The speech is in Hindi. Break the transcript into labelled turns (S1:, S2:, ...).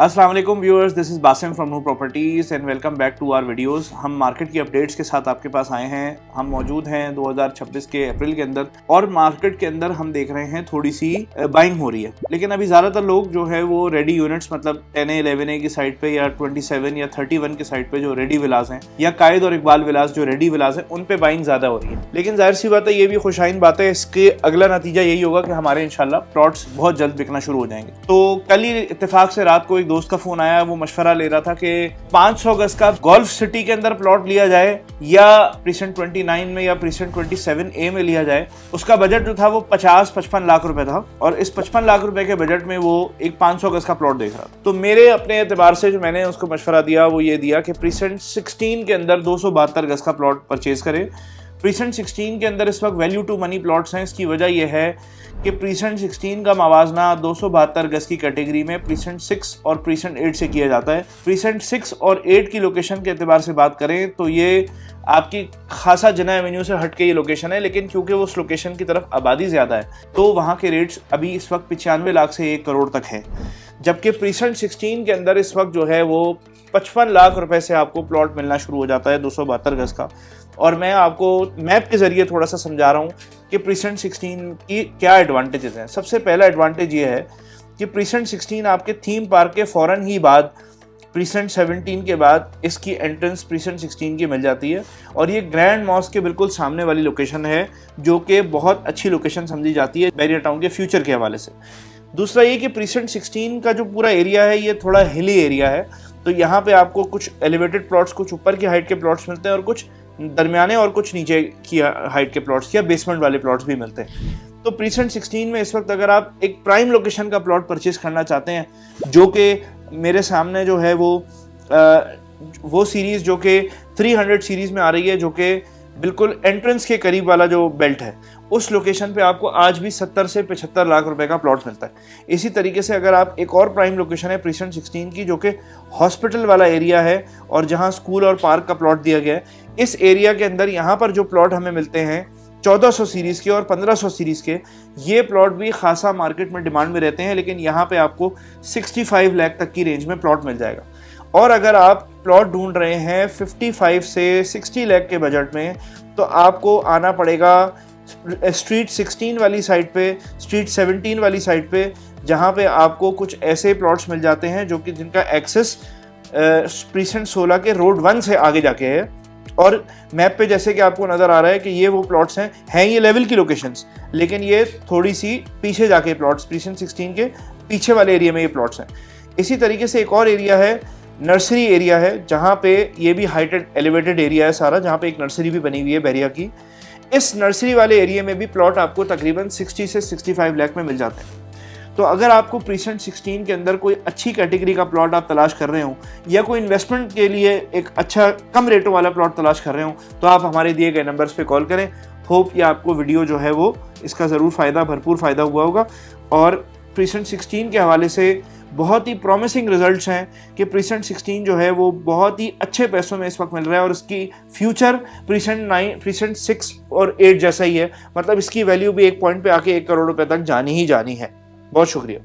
S1: अस्सलाम वालेकुम viewers, this is Basim from Nu properties and welcome back to our videos. हम मार्केट की अपडेट्स के साथ आपके पास आए हैं। हम मौजूद हैं 2026 के अप्रैल के अंदर और मार्केट के अंदर हम देख रहे हैं थोड़ी सी बाइंग हो रही है, लेकिन अभी ज़्यादातर लोग जो है वो रेडी यूनिट्स मतलब 10A 11A की साइड पे या 27 या 31 की साइड पे जो रेडी विलास हैं या कायद और इकबाल विलास जो रेडी विलास हैं उन पे बाइंग ज़्यादा हो रही है। लेकिन जाहिर सी बात है, ये भी खुशाइन बात है, इसके अगला नतीजा यही होगा कि हमारे इंशाल्लाह प्लॉट्स बहुत जल्द बिकना शुरू हो जाएंगे। तो कल ही इत्तेफाक से रात को एक दोस्त का फोन आया, वो मशवरा ले रहा था कि 500 गज का गोल्फ सिटी के अंदर प्लॉट लिया जाए या प्रीसेंट 29 में या प्रीसेंट 27A में लिया जाए। उसका बजट जो था वो 50-55 लाख रुपए था और इस 55 लाख रुपए के बजट में वो एक 500 गज का प्लॉट देख रहा था। तो मेरे अपने एतबार से जो मैंने उसको मशवरा दिया वो ये दिया कि प्रीसेंट 16 के अंदर 272 गज का प्लॉट परचेज करे। प्रीसेंट 16 के अंदर इस वक्त वैल्यू टू मनी प्लॉट्स हैं। इसकी वजह यह है कि प्रीसेंट 16 का मवाजना 272 गज की कैटेगरी में प्रीसेंट 6 और प्रीसेंट 8 से किया जाता है। प्रीसेंट 6 और 8 की लोकेशन के एतबार से बात करें तो ये आपकी खासा जना एवेन्यू से हट के ये लोकेशन है, लेकिन क्योंकि वो उस लोकेशन की तरफ आबादी ज़्यादा है तो वहाँ के रेट्स अभी इस वक्त 95 लाख से 1 करोड़ तक है। जबकि प्रीसेंट 16 के अंदर इस वक्त जो है वो 55 लाख रुपए से आपको प्लॉट मिलना शुरू हो जाता है 272 गज का। और मैं आपको मैप के ज़रिए थोड़ा सा समझा रहा हूँ कि प्रीसेंट 16 की क्या एडवांटेजेस हैं। सबसे पहला एडवांटेज ये है कि प्रीसेंट 16 आपके थीम पार्क के फ़ौरन ही बाद प्रीसेंट 17 के बाद इसकी एंट्रेंस प्रीसेंट 16 की मिल जाती है और ये ग्रैंड मॉस्क के बिल्कुल सामने वाली लोकेशन है, जो कि बहुत अच्छी लोकेशन समझी जाती है बैरियर टाउन के फ्यूचर के हवाले से। दूसरा ये कि प्रीसेंट 16 का जो पूरा एरिया है ये थोड़ा हिली एरिया है, तो यहाँ पे आपको कुछ एलिवेटेड प्लॉट्स, कुछ ऊपर की हाइट के प्लॉट्स मिलते हैं और कुछ दरमियाने और कुछ नीचे की हाइट के प्लॉट्स या बेसमेंट वाले प्लॉट्स भी मिलते हैं। तो प्रीसेंट 16 में इस वक्त अगर आप एक प्राइम लोकेशन का प्लॉट परचेज करना चाहते हैं, जो कि मेरे सामने जो है वो सीरीज़ जो कि 300 सीरीज़ में आ रही है, जो कि बिल्कुल एंट्रेंस के करीब वाला जो बेल्ट है, उस लोकेशन पे आपको आज भी 70 से 75 लाख रुपए का प्लॉट मिलता है। इसी तरीके से अगर आप एक और प्राइम लोकेशन है प्रीसेंट 16 की, जो कि हॉस्पिटल वाला एरिया है और जहां स्कूल और पार्क का प्लॉट दिया गया है, इस एरिया के अंदर यहाँ पर जो प्लॉट हमें मिलते हैं 1400 सीरीज़ के और 1500 सीरीज़ के, ये प्लॉट भी खासा मार्केट में डिमांड में रहते हैं, लेकिन यहाँ पे आपको 65 लाख तक की रेंज में प्लॉट मिल जाएगा। और अगर आप प्लॉट ढूंढ रहे हैं 55 से 60 लाख के बजट में, तो आपको आना पड़ेगा स्ट्रीट 16 वाली साइड पे, स्ट्रीट 17 वाली साइड पे, जहाँ पे आपको कुछ ऐसे प्लॉट्स मिल जाते हैं जो कि जिनका एक्सेस प्रीसेंट 16 के रोड 1 से आगे जाके है। और मैप पे जैसे कि आपको नज़र आ रहा है कि ये वो प्लॉट्स हैं ये लेवल की लोकेशंस, लेकिन ये थोड़ी सी पीछे जाके प्लॉट्स, प्रीसेंट 16 के पीछे वाले एरिया में ये प्लॉट्स हैं। इसी तरीके से एक और एरिया है, नर्सरी एरिया है, जहाँ पे ये भी हाइटेड एलिवेटेड एरिया है सारा, जहाँ पे एक नर्सरी भी बनी हुई है बैरिया की। इस नर्सरी वाले एरिया में भी प्लॉट आपको तकरीबन 60 से 65 लाख में मिल जाते हैं। तो अगर आपको प्रीसेंट 16 के अंदर कोई अच्छी कैटेगरी का प्लॉट आप तलाश कर रहे हो या कोई इन्वेस्टमेंट के लिए एक अच्छा कम रेटों वाला प्लॉट तलाश कर रहे हो, तो आप हमारे दिए गए नंबर्स पे कॉल करें। होप ये आपको वीडियो जो है वो इसका ज़रूर भरपूर फ़ायदा हुआ होगा। और प्रीसेंट 16 के हवाले से बहुत ही प्रॉमिसिंग रिजल्ट्स हैं कि प्रीसेंट 16 जो है वो बहुत ही अच्छे पैसों में इस वक्त मिल रहा है और इसकी फ्यूचर प्रीसेंट 6 और 8 जैसा ही है। मतलब इसकी वैल्यू भी एक पॉइंट पे आके 1 करोड़ रुपए तक जानी ही जानी है। बहुत शुक्रिया।